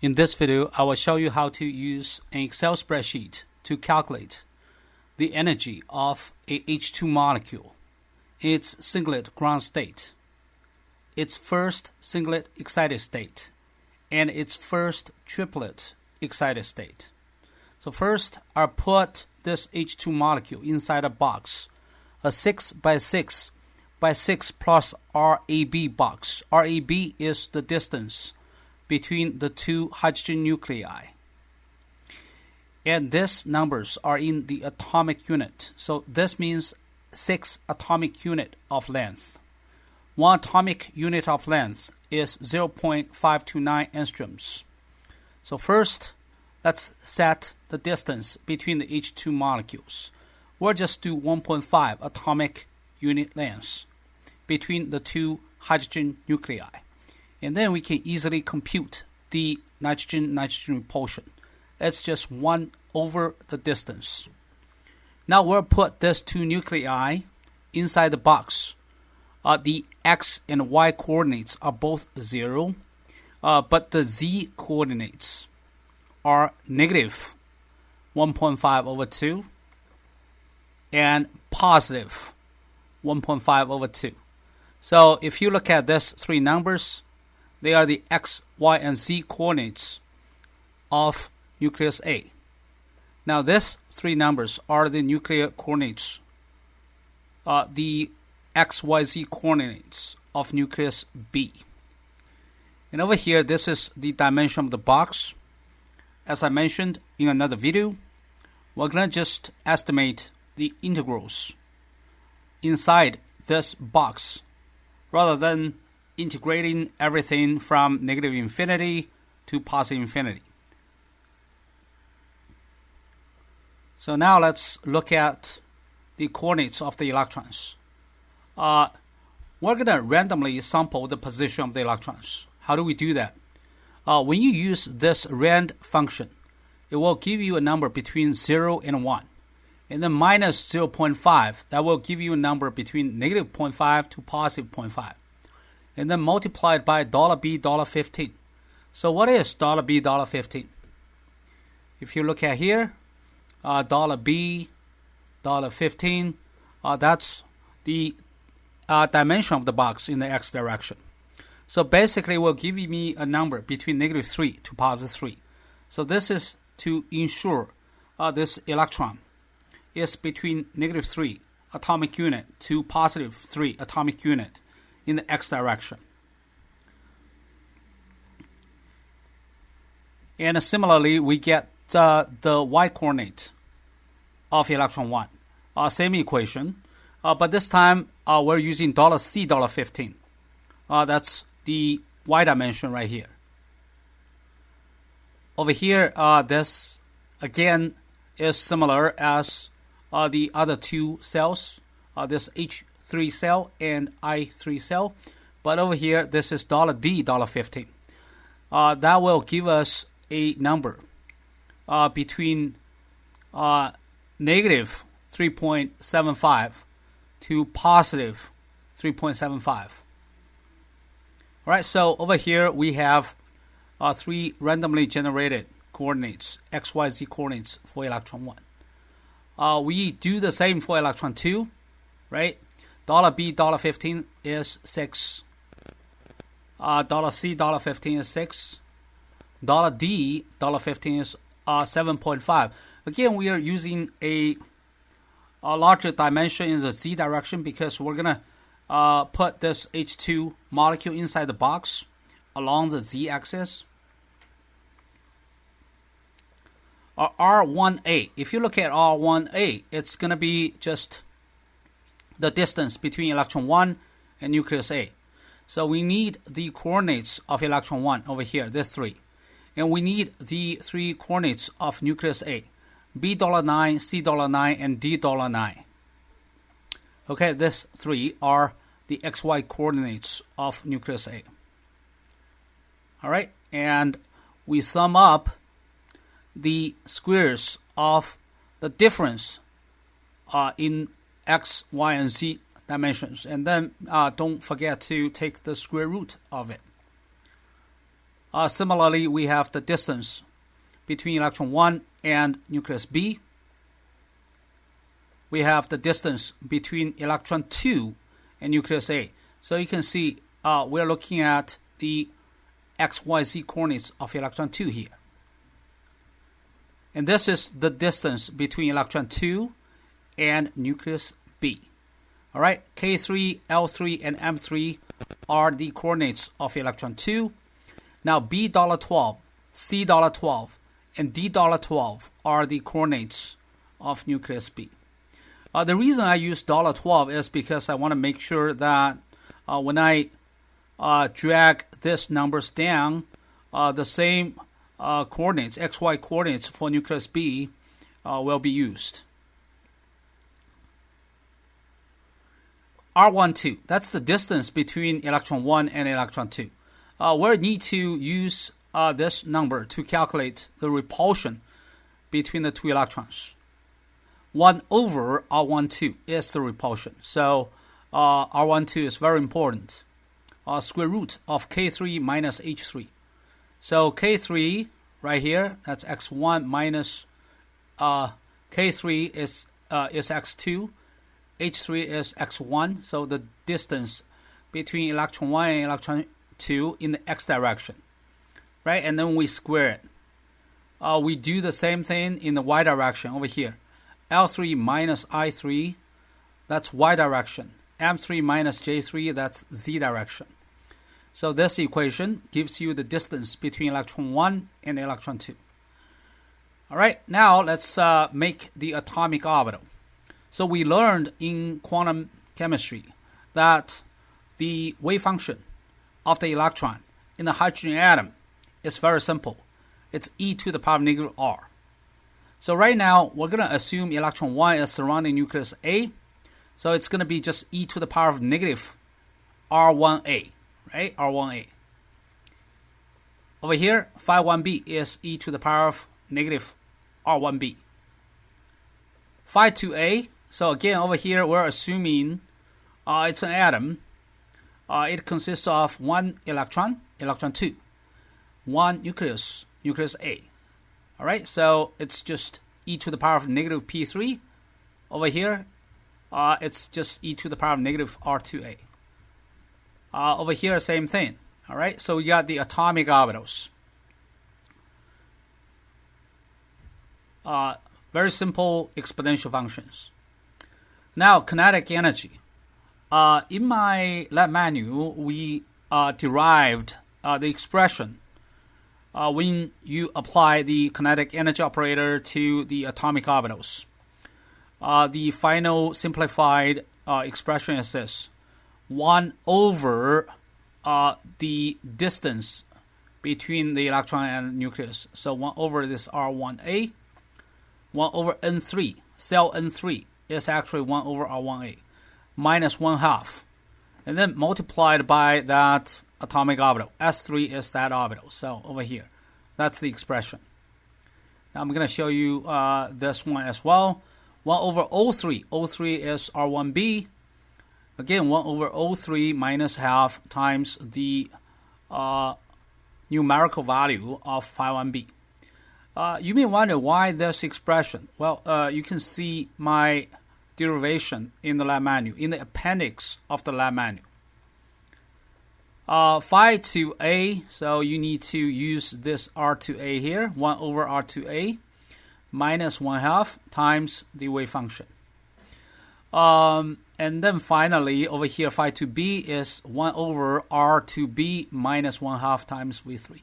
In this video, I will show you how to use an Excel spreadsheet to calculate the energy of a H2 molecule, its singlet ground state, its first singlet excited state, and its first triplet excited state. So first, I'll put this H2 molecule inside a box, a 6 by 6 by 6 plus RAB box. RAB is the distance between the two hydrogen nuclei. And these numbers are in the atomic unit. So this means 6 atomic unit of length. 1 atomic unit of length is 0.529 angstroms. So first, let's set the distance between the H2 molecules. We'll just do 1.5 atomic unit lengths between the two hydrogen nuclei. And then we can easily compute the nitrogen-nitrogen repulsion. It's just 1 over the distance. Now we'll put these two nuclei inside the box. The x and y coordinates are both 0, but the z coordinates are negative 1.5 over 2 and positive 1.5 over 2. So if you look at these three numbers, they are the x, y, and z coordinates of nucleus A. Now these three numbers are the nuclear coordinates, the x, y, z coordinates of nucleus B. And over here, this is the dimension of the box. As I mentioned in another video, we're going to just estimate the integrals inside this box rather than integrating everything from negative infinity to positive infinity. So now let's look at the coordinates of the electrons. We're going to randomly sample the position of the electrons. How do we do that? When you use this rand function, it will give you a number between 0 and 1. And then minus 0.5, that will give you a number between negative 0.5 to positive 0.5. And then multiplied by $B, $15. So what is $B, $15? If you look at here, $B, $15, that's the dimension of the box in the x direction. So basically, it will give me a number between negative 3 to positive 3. So this is to ensure this electron is between negative 3 atomic unit to positive 3 atomic unit in the x direction. And similarly, we get the y coordinate of electron 1. Same equation, but this time we're using $C, $15. That's the y dimension right here. Over here, this again is similar as the other two cells, this H3 cell and I3 cell. But over here, this is $D, $15. That will give us a number between negative 3.75 to positive 3.75. All right, so over here we have 3 randomly generated coordinates, x, y, z coordinates for electron 1. We do the same for electron 2, right? $B, $15 is 6. $C, $15 is 6. $D, $15 is 7.5. Again, we are using a larger dimension in the z direction because we're going to put this H2 molecule inside the box along the z-axis. R1A, if you look at R1A, it's going to be just the distance between electron 1 and nucleus A. So we need the coordinates of electron 1 over here, this 3. And we need the 3 coordinates of nucleus A, B$9, C$9, and D$9. Okay, these 3 are the XY coordinates of nucleus A. All right, and we sum up the squares of the difference in x, y, and z dimensions. And then don't forget to take the square root of it. Similarly, we have the distance between electron 1 and nucleus B. We have the distance between electron 2 and nucleus A. So you can see we're looking at the XYZ coordinates of electron 2 here. And this is the distance between electron 2 and nucleus B. All right, K3, L3, and M3 are the coordinates of electron 2. Now B$12, C$12, and D$12 are the coordinates of nucleus B. The reason I use $12 is because I want to make sure that when I drag these numbers down, the same coordinates, XY coordinates for nucleus B will be used. R12, that's the distance between electron 1 and electron 2. We need to use this number to calculate the repulsion between the two electrons. 1 over R12 is the repulsion. So R12 is very important. Square root of K3 minus H3. So K3 right here, that's X1 minus K3 is X2. H3 is X1. So the distance between electron 1 and electron 2 in the X direction. Right? And then we square it. We do the same thing in the Y direction over here. L3 minus I3, that's Y direction. M3 minus J3, that's Z direction. So this equation gives you the distance between electron 1 and electron 2. All right, now let's make the atomic orbital. So we learned in quantum chemistry that the wave function of the electron in the hydrogen atom is very simple. It's e to the power of negative r. So right now, we're going to assume electron 1 is surrounding nucleus A. So it's going to be just e to the power of negative R1A, right? R1A. Over here, phi 1b is e to the power of negative R1b. Phi 2a, so again, over here, we're assuming it's an atom. It consists of one electron, electron 2, one nucleus, nucleus A. All right, so it's just e to the power of negative P3. Over here, it's just e to the power of negative R2A. Over here, same thing. All right, so we got the atomic orbitals. Very simple exponential functions. Now, kinetic energy. In my lab manual, we derived the expression when you apply the kinetic energy operator to the atomic orbitals. The final simplified expression is this. 1 over the distance between the electron and nucleus. So 1 over this R1A. 1 over N3. Cell N3 is actually 1 over R1A. Minus 1/2. And then multiplied by that atomic orbital. S3 is that orbital. So over here, that's the expression. Now I'm going to show you this one as well. 1 over O3. O3 is R1b. Again, 1 over O3 minus half times the numerical value of phi 1b. You may wonder why this expression. Well, you can see my derivation in the lab manual, in the appendix of the lab manual. Phi 2a, so you need to use this R2a here, 1 over R2a minus 1/2 times the wave function. And then finally, over here, phi 2b is 1 over R2b minus 1/2 times V3.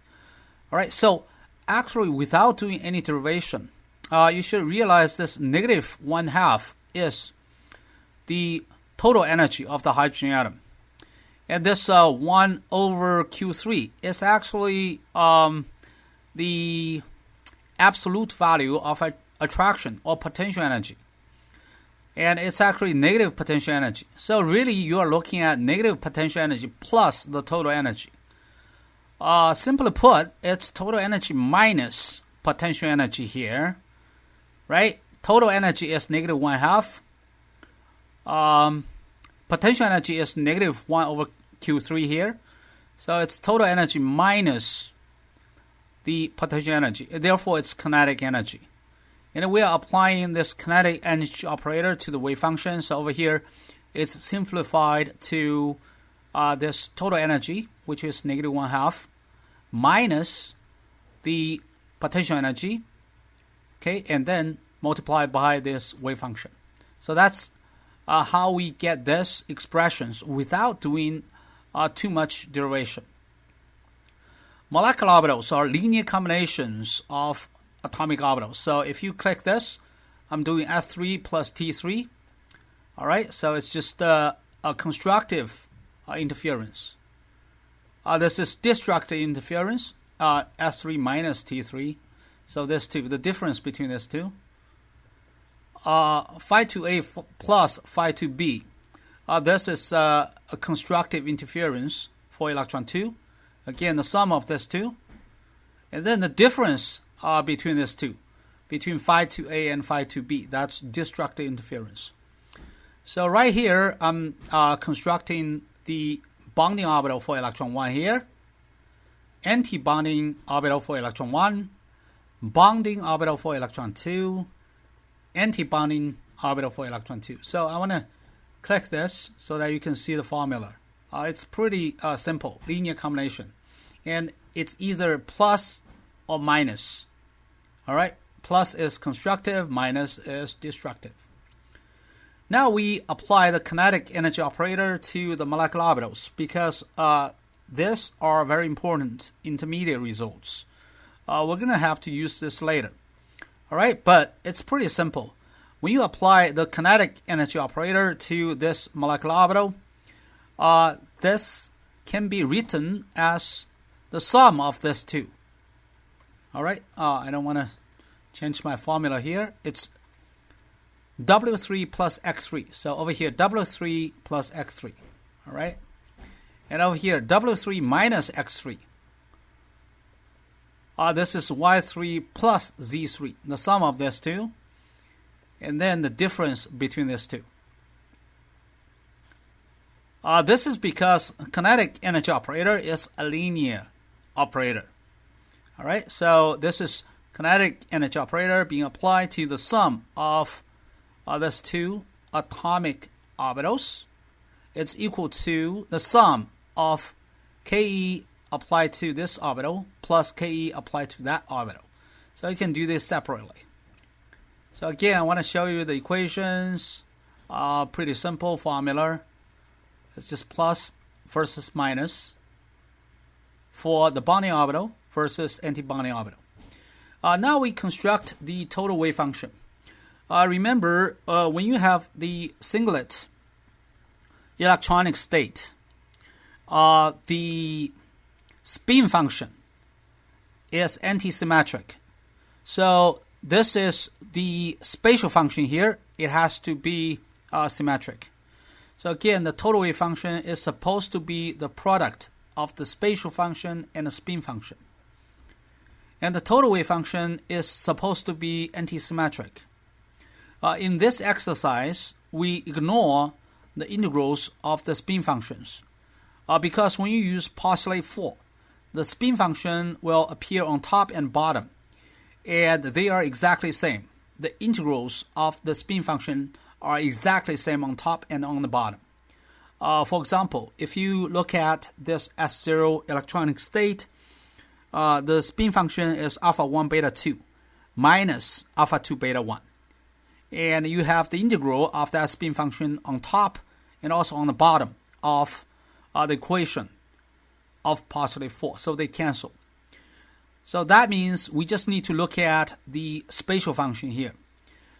All right, so actually, without doing any derivation, you should realize this negative 1/2 is the total energy of the hydrogen atom. And this 1 over Q3 is actually the absolute value of attraction or potential energy. And it's actually negative potential energy. So really, you are looking at negative potential energy plus the total energy. Simply put, it's total energy minus potential energy here, right? Total energy is negative 1/2. Potential energy is negative 1 over Q3 here. So it's total energy minus the potential energy. Therefore, it's kinetic energy. And we are applying this kinetic energy operator to the wave function. So over here, it's simplified to this total energy, which is negative 1/2, minus the potential energy, okay, and then multiplied by this wave function. So that's how we get this expressions without doing too much derivation. Molecular orbitals are linear combinations of atomic orbitals. So if you click this, I'm doing S3 plus T3. All right, so it's just a constructive interference. This is destructive interference, S3 minus T3. So this two, the difference between these two. Phi 2A plus Phi 2B. This is a constructive interference for electron 2. Again, the sum of these two. And then the difference between these two, between Phi 2A and Phi 2B, that's destructive interference. So right here, I'm constructing the bonding orbital for electron 1 here, anti-bonding orbital for electron 1, bonding orbital for electron 2, anti-bonding orbital for electron 2. So I want to click this so that you can see the formula. It's pretty simple, linear combination. And it's either plus or minus. All right, plus is constructive, minus is destructive. Now we apply the kinetic energy operator to the molecular orbitals because these are very important intermediate results. We're going to have to use this later. All right, but it's pretty simple. When you apply the kinetic energy operator to this molecular orbital, this can be written as the sum of these two. All right, I don't want to change my formula here. It's W3 plus X3. So over here, W3 plus X3. All right, and over here, W3 minus X3. This is Y3 plus Z3, the sum of these two, and then the difference between these two. This is because kinetic energy operator is a linear operator. All right, so this is kinetic energy operator being applied to the sum of these two atomic orbitals. It's equal to the sum of Ke applied to this orbital plus Ke applied to that orbital. So you can do this separately. So again, I want to show you the equations. Pretty simple formula. It's just plus versus minus for the bonding orbital versus anti-bonding orbital. Now we construct the total wave function. Remember, when you have the singlet electronic state, the spin function is antisymmetric. So this is the spatial function here. It has to be symmetric. So again, the total wave function is supposed to be the product of the spatial function and the spin function. And the total wave function is supposed to be antisymmetric. In this exercise, we ignore the integrals of the spin functions because when you use postulate 4, the spin function will appear on top and bottom, and they are exactly the same. The integrals of the spin function are exactly the same on top and on the bottom. For example, if you look at this S0 electronic state, the spin function is alpha 1 beta 2 minus alpha 2 beta 1. And you have the integral of that spin function on top and also on the bottom of the equation of postulate 4. So they cancel. So that means we just need to look at the spatial function here.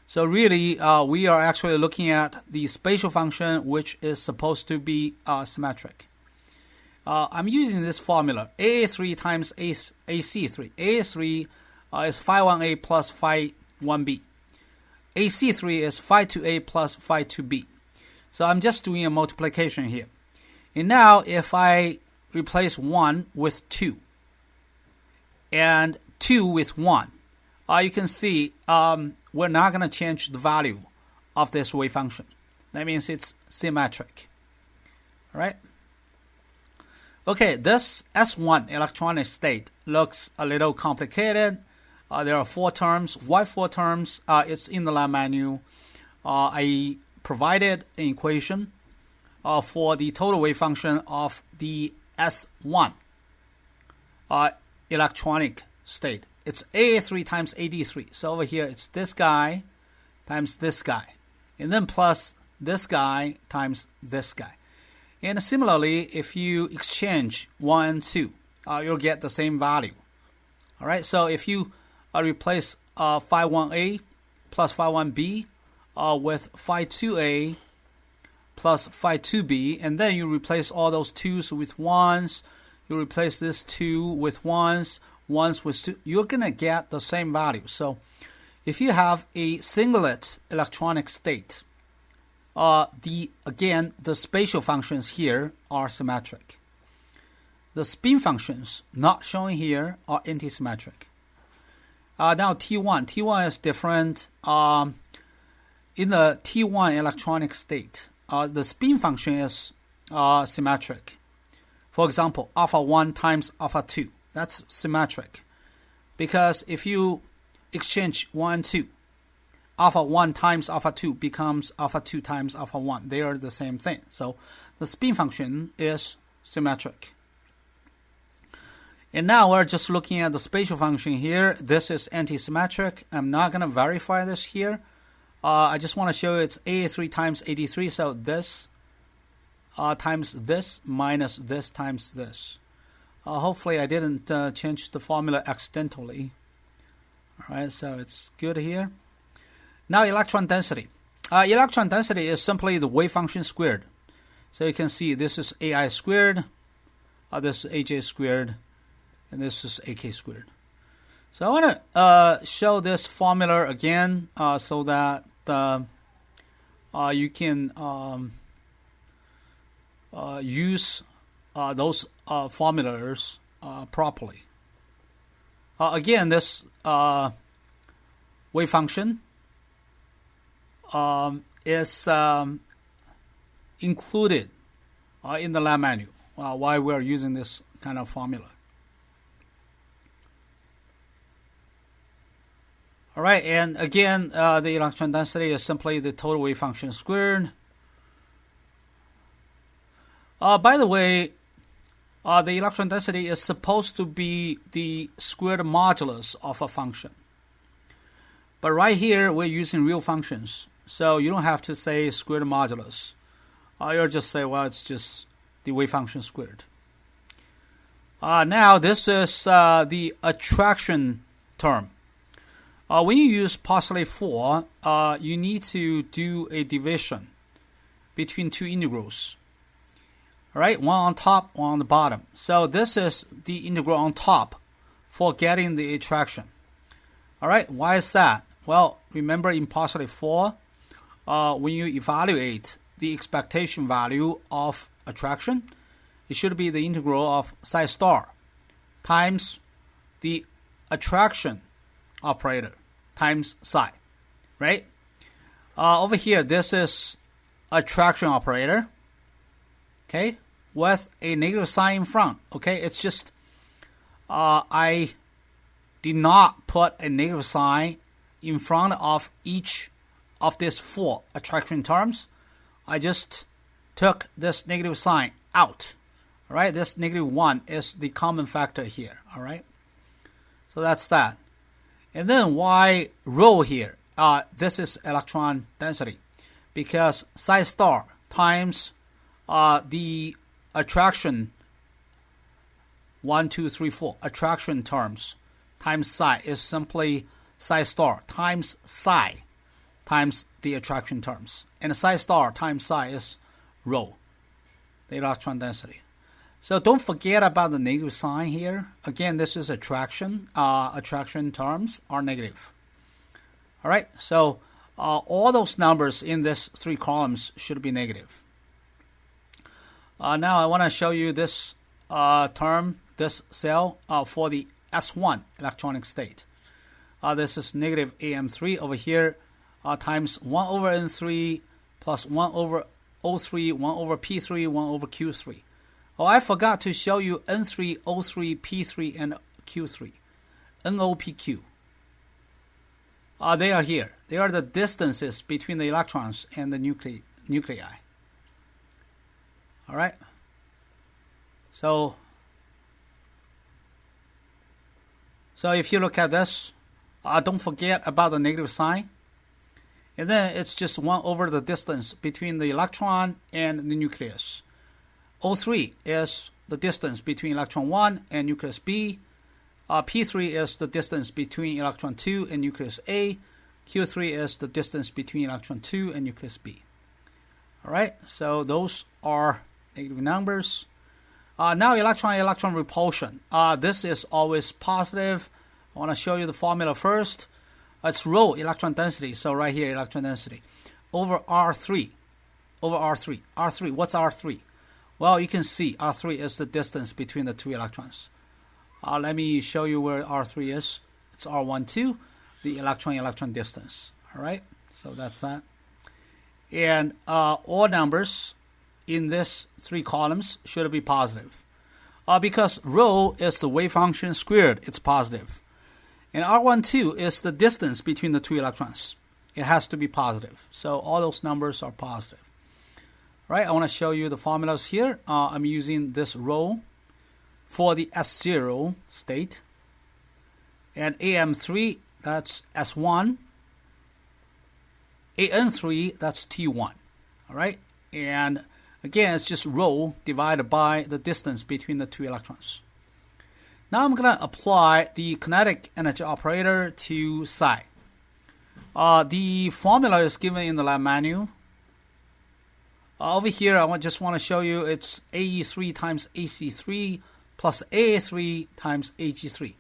So really, we are actually looking at the spatial function, which is supposed to be symmetric. I'm using this formula, AA3 times AC3. AA3 is phi 1A plus phi 1B. AC3 is phi 2A plus phi 2B. So I'm just doing a multiplication here. And now if I replace 1 with 2 and 2 with 1, you can see we're not going to change the value of this wave function. That means it's symmetric. All right? Okay, this S1 electronic state looks a little complicated. There are 4 terms. Why 4 terms? It's in the lab manual. I provided an equation for the total wave function of the S1 electronic state. It's AA3 times AD3. So over here, it's this guy times this guy. And then plus this guy times this guy. And similarly, if you exchange 1 and 2, you'll get the same value. All right, so if you replace phi 1a plus phi 1b with phi 2a plus phi 2b, and then you replace all those 2's with 1's, you replace this 2 with 1's, 1's with 2, you're going to get the same value. So if you have a singlet electronic state, the spatial functions here are symmetric. The spin functions not shown here are antisymmetric. Now T1 is different. In the T1 electronic state, the spin function is symmetric. For example, alpha 1 times alpha 2, that's symmetric. Because if you exchange 1 and 2, alpha 1 times alpha 2 becomes alpha 2 times alpha 1. They are the same thing. So the spin function is symmetric. And now we're just looking at the spatial function here. This is antisymmetric. I'm not going to verify this here. I just want to show you it's AA3 times AD3. So this times this minus this times this. Hopefully I didn't change the formula accidentally. All right, so it's good here. Now electron density. Electron density is simply the wave function squared. So you can see this is AI squared, this is AJ squared, and this is AK squared. So I want to show this formula again so that you can use those formulas properly. Again, this wave function is included in the lab manual why we are using this kind of formula. All right, and again, the electron density is simply the total wave function squared. By the way, the electron density is supposed to be the squared modulus of a function. But right here, we're using real functions. So you don't have to say squared modulus. You'll just say, well, it's just the wave function squared. Now, this is the attraction term. When you use postulate 4, you need to do a division between two integrals. All right, one on top, one on the bottom. So this is the integral on top for getting the attraction. All right, why is that? Well, remember in postulate 4, when you evaluate the expectation value of attraction, it should be the integral of psi star times the attraction operator times psi, right? Over here, this is attraction operator, okay, with a negative sign in front, okay? It's just I did not put a negative sign in front of each of these 4 attraction terms. I just took this negative sign out, all right? This negative 1 is the common factor here, all right? So that's that. And then why rho here? This is electron density, because psi star times the attraction 1, 2, 3, 4 attraction terms times psi is simply psi star times psi times the attraction terms. And psi star times psi is rho, the electron density. So don't forget about the negative sign here. Again, this is attraction. Attraction terms are negative. All right, so all those numbers in this 3 columns should be negative. Now I want to show you this term, this cell for the S1 electronic state. This is negative AM3 over here times 1 over N3 plus 1 over O3, 1 over P3, 1 over Q3. Oh, I forgot to show you N3, O3, P3, and Q3. NOPQ. They are here. They are the distances between the electrons and the nuclei. All right. So if you look at this, don't forget about the negative sign. And then it's just 1 over the distance between the electron and the nucleus. O3 is the distance between electron 1 and nucleus B. P3 is the distance between electron 2 and nucleus A. Q3 is the distance between electron 2 and nucleus B. All right, so those are negative numbers. Now electron repulsion. This is always positive. I want to show you the formula first. It's rho, electron density. So right here, electron density over R3. Over R3. R3, what's R3? Well, you can see R3 is the distance between the two electrons. Let me show you where R3 is. It's R12, the electron distance. All right, so that's that. And all numbers in this 3 columns should be positive. Because rho is the wave function squared, it's positive. And R12 is the distance between the 2 electrons. It has to be positive. So all those numbers are positive. All right, I want to show you the formulas here. I'm using this rho for the S0 state. And AM3, that's S1. AN3, that's T1. All right, and again, it's just rho divided by the distance between the 2 electrons. Now I'm going to apply the kinetic energy operator to psi. The formula is given in the lab manual. Over here, I just want to show you it's AE3 times AC3 plus AA3 times AG3.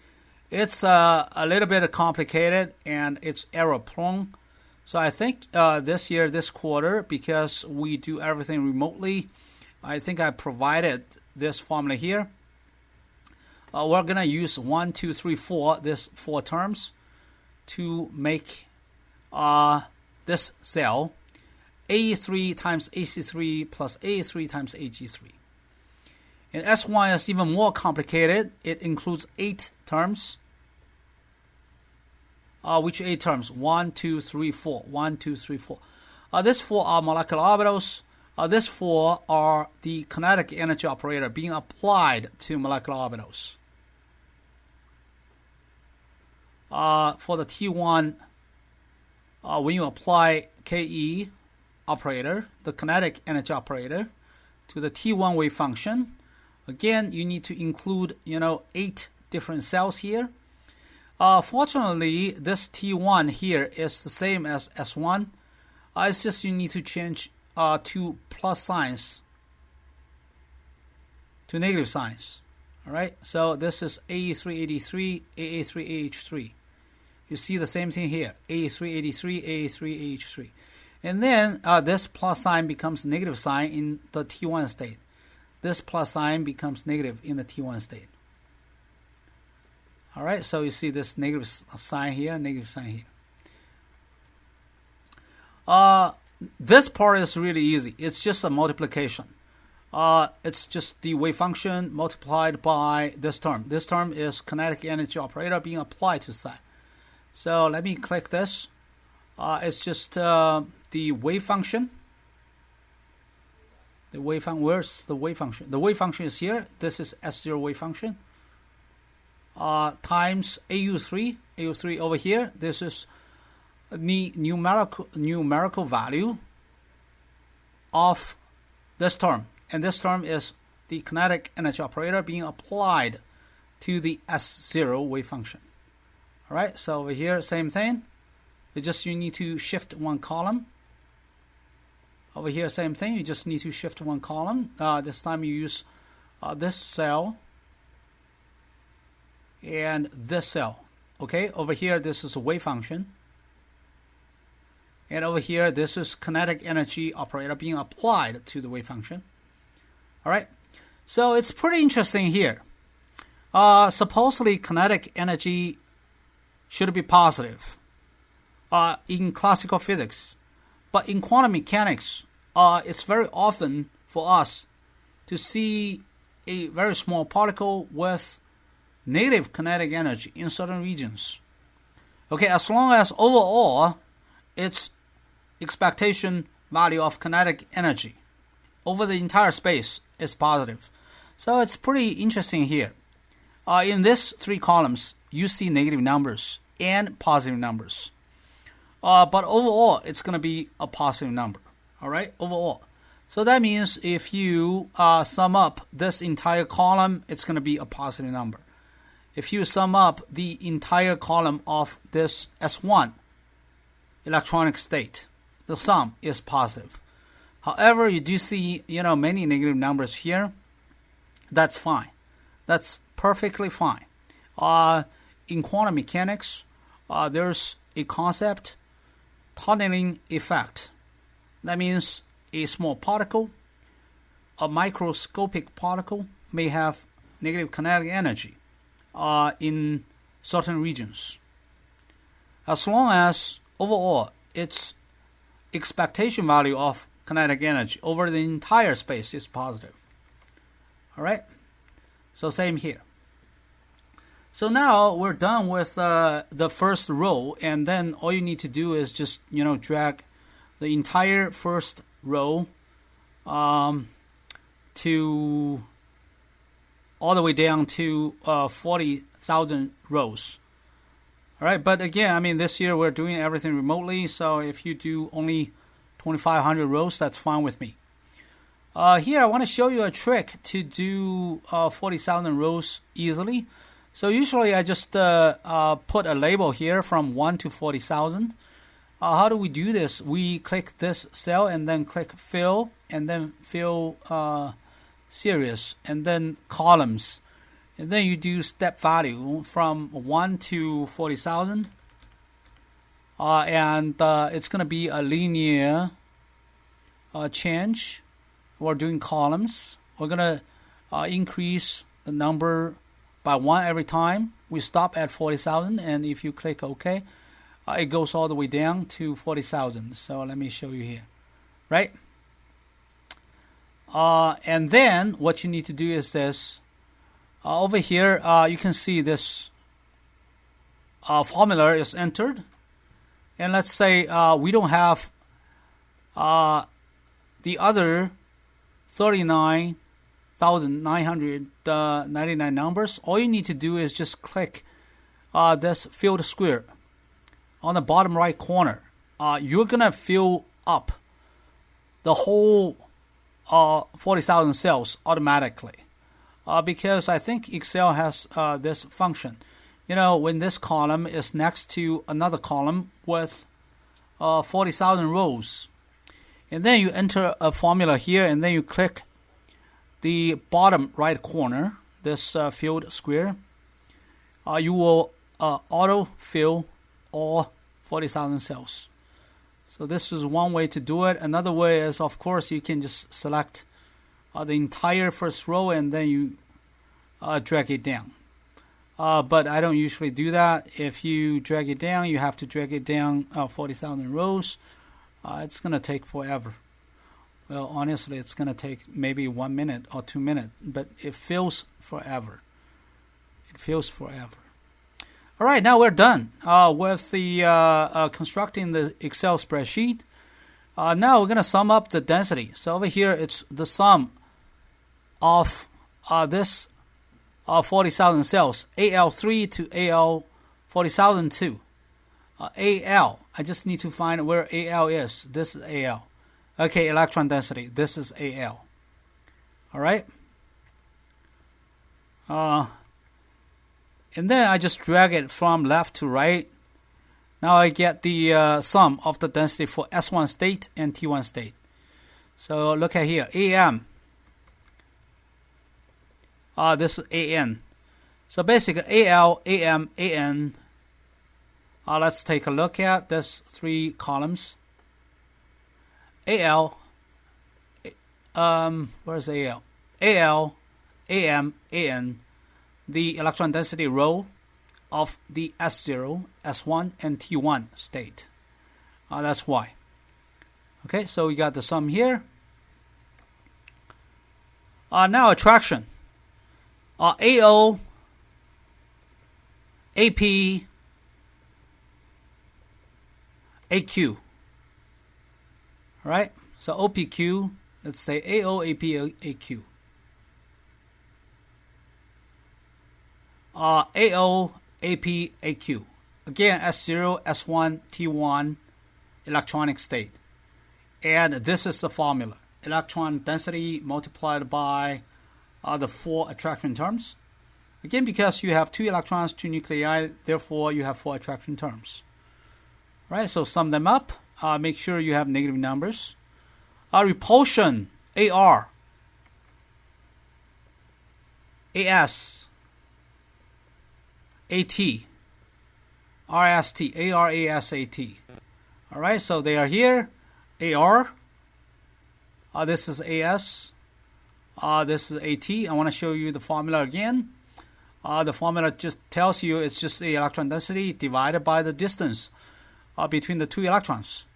It's a little bit complicated and it's error prone. So I think this quarter, because we do everything remotely, I think I provided this formula here. We're going to use 1, 2, 3, 4, this 4 terms to make this cell AE3 times AC3 plus AA3 times AG3. And S1 is even more complicated. It includes 8 terms. Which 8 terms? 1, 2, 3, 4. 1, 2, 3, 4. These 4 are molecular orbitals. These 4 are the kinetic energy operator being applied to molecular orbitals. For the T1, when you apply KE operator, the kinetic energy operator, to the T1 wave function, again, you need to include 8 different cells here. Fortunately, this T1 here is the same as S1. It's just you need to change 2 plus signs to negative signs. All right, so this is AE383, AA3AH3. You see the same thing here, AE383, AA3AH3. And then this plus sign becomes negative sign in the T1 state. This plus sign becomes negative in the T1 state. All right, so you see this negative sign here, negative sign here. This part is really easy. It's just a multiplication. It's just the wave function multiplied by this term. This term is kinetic energy operator being applied to psi. So let me click this. It's just the wave function. The wave function. Where's the wave function? The wave function is here. This is S0 wave function. Times AU3 over here. This is the numerical value of this term, and this term is the kinetic energy operator being applied to the S0 wave function. All right, so over here, same thing. You need to shift 1 column. Over here, same thing. You just need to shift 1 column. This time you use this cell and this cell. Okay, over here, this is a wave function. And over here, this is kinetic energy operator being applied to the wave function. All right, so it's pretty interesting here. Supposedly, kinetic energy should be positive in classical physics. But in quantum mechanics, it's very often for us to see a very small particle with negative kinetic energy in certain regions. Okay, as long as overall its expectation value of kinetic energy over the entire space is positive. So it's pretty interesting here. In these three columns, you see negative numbers and positive numbers. But overall, it's going to be a positive number. All right, overall. So that means if you sum up this entire column, it's going to be a positive number. If you sum up the entire column of this S1 electronic state, the sum is positive. However, you do see, many negative numbers here. That's fine. That's perfectly fine. In quantum mechanics, there's a concept, tunneling effect. That means a small particle, a microscopic particle, may have negative kinetic energy in certain regions. As long as overall its expectation value of kinetic energy over the entire space is positive. All right? So same here. So now we're done with the first row, and then all you need to do is just, drag the entire first row to all the way down to 40,000 rows. All right, but again, this year we're doing everything remotely, so if you do only 2,500 rows, that's fine with me. Here I want to show you a trick to do 40,000 rows easily. So usually I just put a label here from 1 to 40,000. How do we do this? We click this cell and then click fill, and then fill series, and then columns. And then you do step value from 1 to 40,000. And it's going to be a linear change. We're doing columns. We're going to increase the number by 1 every time. We stop at 40,000, and if you click OK, it goes all the way down to 40,000. So let me show you here. Right? And then what you need to do is this. Over here, you can see this formula is entered. And let's say we don't have the other 39,999 numbers. All you need to do is just click this filled square on the bottom right corner. You're going to fill up the whole 40,000 cells automatically. Because I think Excel has this function. When this column is next to another column with 40,000 rows, and then you enter a formula here, and then you click the bottom right corner, this filled square, you will auto-fill all 40,000 cells. So this is one way to do it. Another way is, of course, you can just select the entire first row and then you drag it down. But I don't usually do that. If you drag it down, you have to drag it down 40,000 rows. It's going to take forever. Well, honestly, it's going to take maybe 1 minute or 2 minutes, but it feels forever. It feels forever. All right, now we're done with the constructing the Excel spreadsheet. Now we're going to sum up the density. So over here, it's the sum of this 40,000 cells, AL3 to AL40,002. AL, I just need to find where AL is. This is AL. Okay, electron density. This is AL. All right. And then I just drag it from left to right. Now I get the sum of the density for S1 state and T1 state. So look at here, AM. This is AN. So basically AL, AM, AN. Let's take a look at this 3 columns. AL, where's AL? AL, AM, AN, the electron density row of the S0, S1, and T1 state. That's why. Okay, so we got the sum here. Now attraction. AO, AP, AQ. All right? So OPQ, let's say AO, AP, AQ. AO, AP, AQ. Again, S0, S1, T1, electronic state. And this is the formula. Electron density multiplied by the 4 attraction terms. Again, because you have 2 electrons, 2 nuclei, therefore you have 4 attraction terms. Right, so sum them up. Make sure you have negative numbers. Repulsion, AR, AS, AT, RST, ARASAT. All right, so they are here. AR, this is AS, this is AT. I want to show you the formula again. The formula just tells you it's just the electron density divided by the distance between the 2 electrons.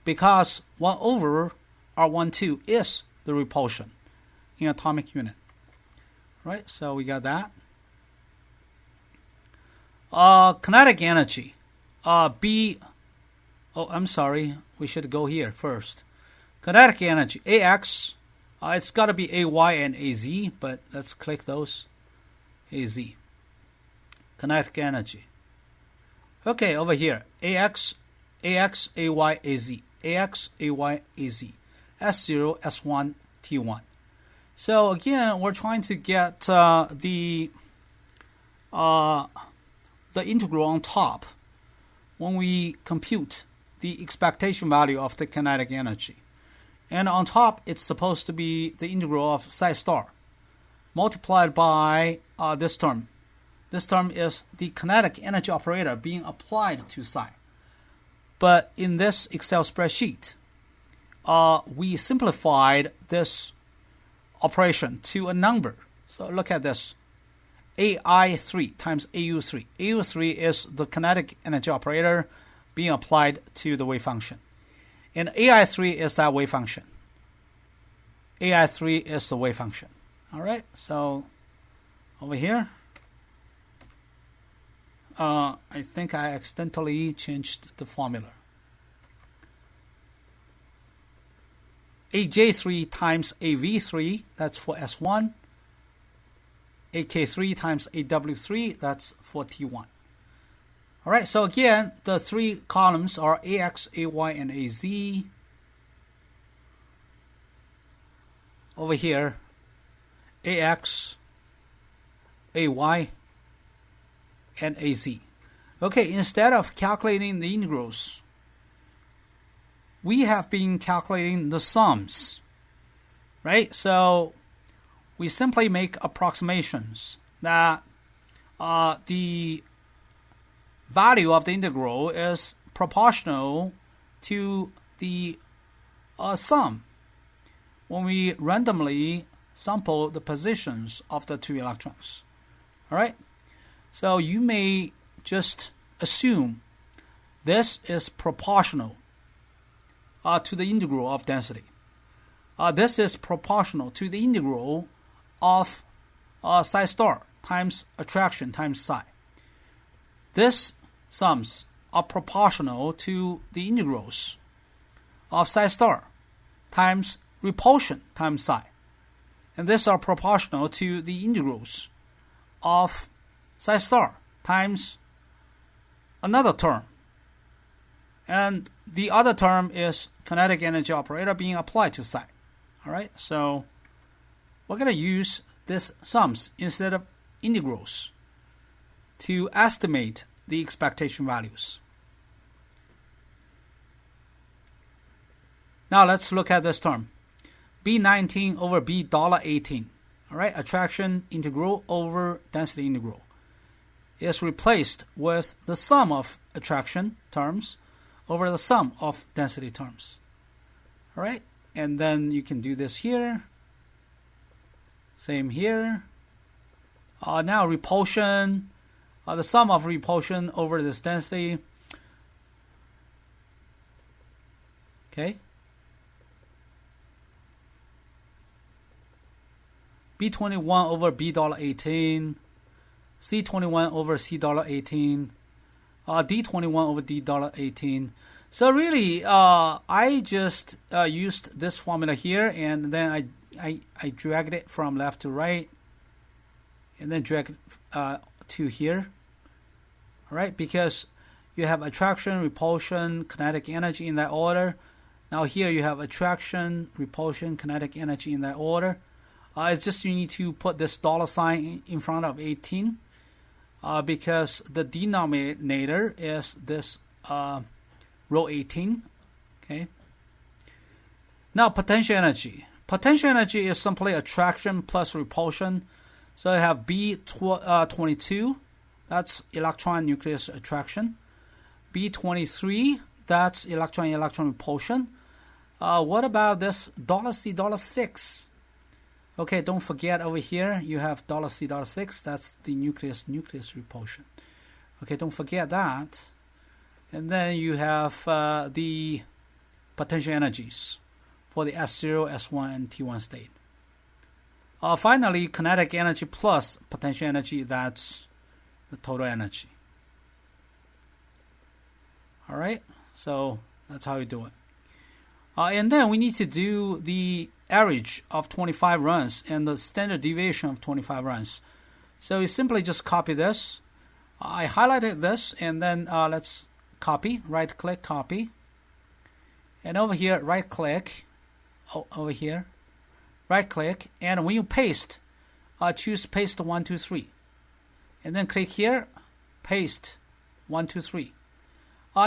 Because 1 over R12 is the repulsion in atomic unit. Right, so we got that. Kinetic energy. I'm sorry. We should go here first. Kinetic energy. AX. It's got to be AY and AZ, but let's click those. AZ. Kinetic energy. Okay, over here. AX, AY, AZ. AX, AY, AZ. S0, S1, T1. So again, we're trying to get the integral on top when we compute the expectation value of the kinetic energy. And on top, it's supposed to be the integral of psi star multiplied by this term. This term is the kinetic energy operator being applied to psi. But in this Excel spreadsheet, we simplified this operation to a number. So look at this. AI3 times AU3. AU3 is the kinetic energy operator being applied to the wave function. And AI3 is that wave function. AI3 is the wave function. All right, so over here, I think I accidentally changed the formula. AJ3 times AV3, that's for S1. AK3 times AW3, that's for T1. All right, so again, the 3 columns are AX, AY, and AZ. Over here, AX, AY, and AZ. Okay, instead of calculating the integrals, we have been calculating the sums, right? So we simply make approximations that the value of the integral is proportional to the sum when we randomly sample the positions of the 2 electrons. All right? So you may just assume this is proportional to the integral of density. This is proportional to the integral of psi star times attraction times psi. These sums are proportional to the integrals of psi star times repulsion times psi. And these are proportional to the integrals of psi star times another term. And the other term is kinetic energy operator being applied to psi. All right, so we're going to use these sums instead of integrals to estimate the expectation values. Now let's look at this term. B19 over B$18. All right, attraction integral over density integral is replaced with the sum of attraction terms over the sum of density terms. All right, and then you can do this here. Same here. Now repulsion, the sum of repulsion over this density. Okay. B21 over B$18, C21 over C$18, D21 over D$18. So really, I just used this formula here, and then I dragged it from left to right, and then drag it to here. All right, because you have attraction, repulsion, kinetic energy in that order. Now here you have attraction, repulsion, kinetic energy in that order. It's just you need to put this $sign in front of 18 because the denominator is this row 18. Okay. Now potential energy. Potential energy is simply attraction plus repulsion. So I have B22, that's electron nucleus attraction. B23, that's electron repulsion. What about this $C$6? Okay, don't forget over here you have $C$6. That's the nucleus repulsion. Okay, don't forget that. And then you have the potential energies for the S0, S1, and T1 state. Finally, kinetic energy plus potential energy, that's the total energy. All right, so that's how you do it. And then we need to do the average of 25 runs and the standard deviation of 25 runs. So you simply just copy this. I highlighted this, and then let's copy, right-click, copy. And over here, right-click, over here, right-click, and when you paste, choose paste 1, 2, 3. And then click here, paste 1, 2, 3.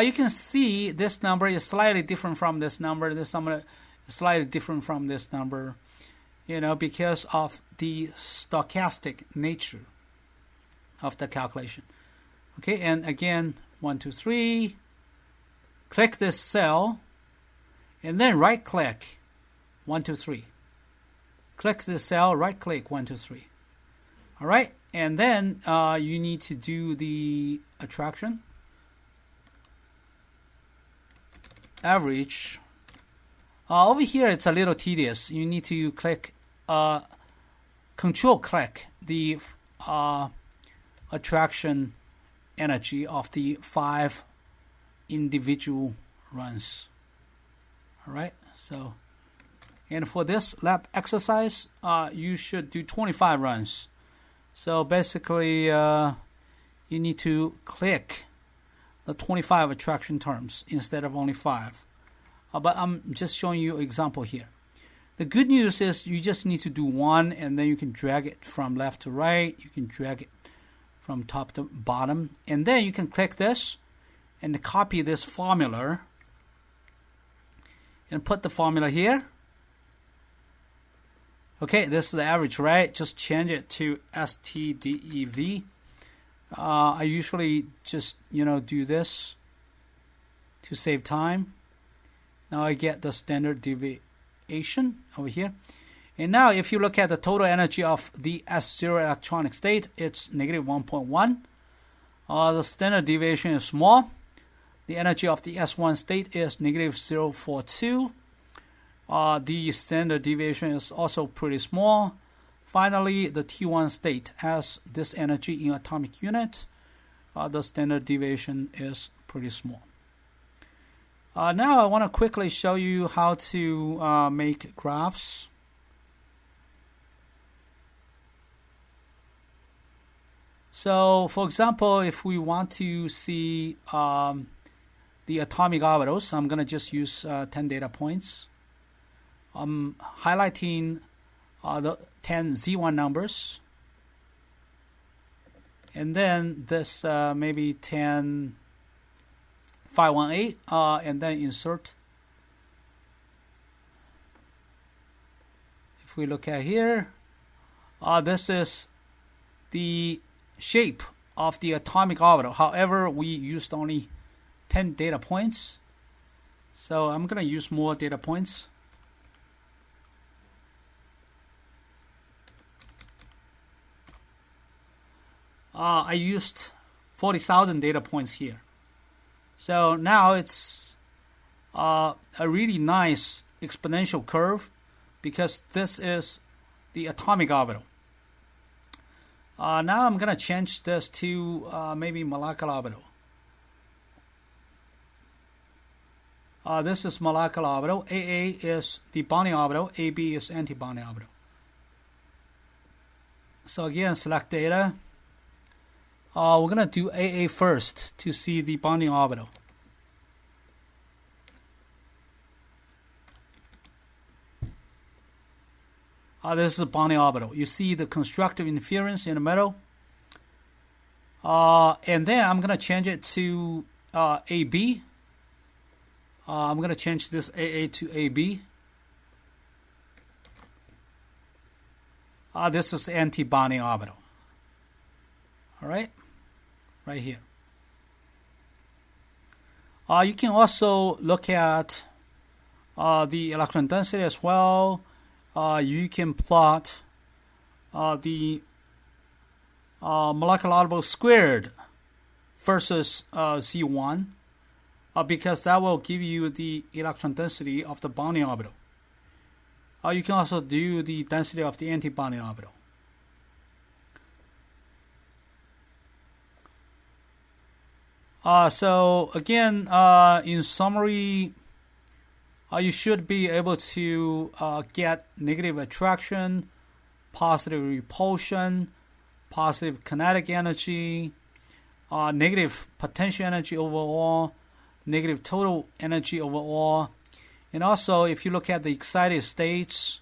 You can see this number is slightly different from this number. This number is slightly different from this number, because of the stochastic nature of the calculation. Okay, and again, 1, 2, 3. Click this cell, and then right-click, 1, 2, 3. Click the cell, right-click, 1, 2, 3. All right, and then you need to do the attraction. Average. Over here, it's a little tedious. You need to click, control-click the attraction energy of the 5 individual runs. All right, so, and for this lab exercise, you should do 25 runs. So basically, you need to click the 25 attraction terms instead of only 5. But I'm just showing you an example here. The good news is you just need to do 1, and then you can drag it from left to right. You can drag it from top to bottom. And then you can click this and copy this formula and put the formula here. Okay, this is the average, right? Just change it to STDEV. I usually just, do this to save time. Now I get the standard deviation over here. And now if you look at the total energy of the S0 electronic state, it's negative 1.1. The standard deviation is small. The energy of the S1 state is negative 0.42. The standard deviation is also pretty small. Finally, the T1 state has this energy in atomic unit. The standard deviation is pretty small. Now I want to quickly show you how to make graphs. So, for example, if we want to see the atomic orbitals, I'm going to just use 10 data points. I'm highlighting the 10 Z1 numbers, and then this maybe 10 518, and then insert. If we look at here, this is the shape of the atomic orbital. However, we used only 10 data points, so I'm going to use more data points. I used 40,000 data points here. So now it's a really nice exponential curve, because this is the atomic orbital. Now I'm going to change this to maybe molecular orbital. This is molecular orbital. AA is the bonding orbital. AB is anti-bonding orbital. So again, select data. We're going to do AA first to see the bonding orbital. This is a bonding orbital. You see the constructive interference in the middle. And then I'm going to change it to AB. I'm going to change this AA to AB. This is anti-bonding orbital. All right, right here. You can also look at the electron density as well. You can plot the molecular orbital squared versus Z1 because that will give you the electron density of the bonding orbital. You can also do the density of the anti-bonding orbital. So again, in summary, you should be able to get negative attraction, positive repulsion, positive kinetic energy, negative potential energy overall, negative total energy overall. And also, if you look at the excited states,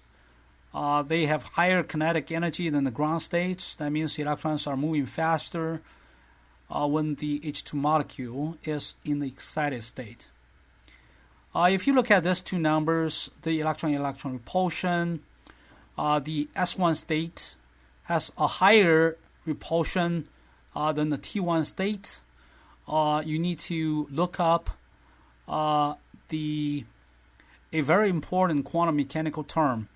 they have higher kinetic energy than the ground states. That means the electrons are moving faster when the H2 molecule is in the excited state. If you look at these two numbers, the electron repulsion, the S1 state has a higher repulsion than the T1 state. You need to look up a very important quantum mechanical term,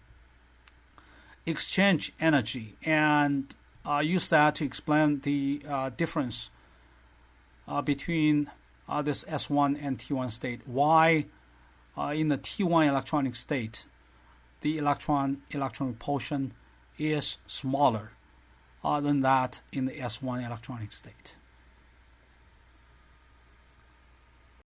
exchange energy, and use that to explain the difference between this S1 and T1 state. Why in the T1 electronic state, the electron repulsion is smaller than that in the S1 electronic state.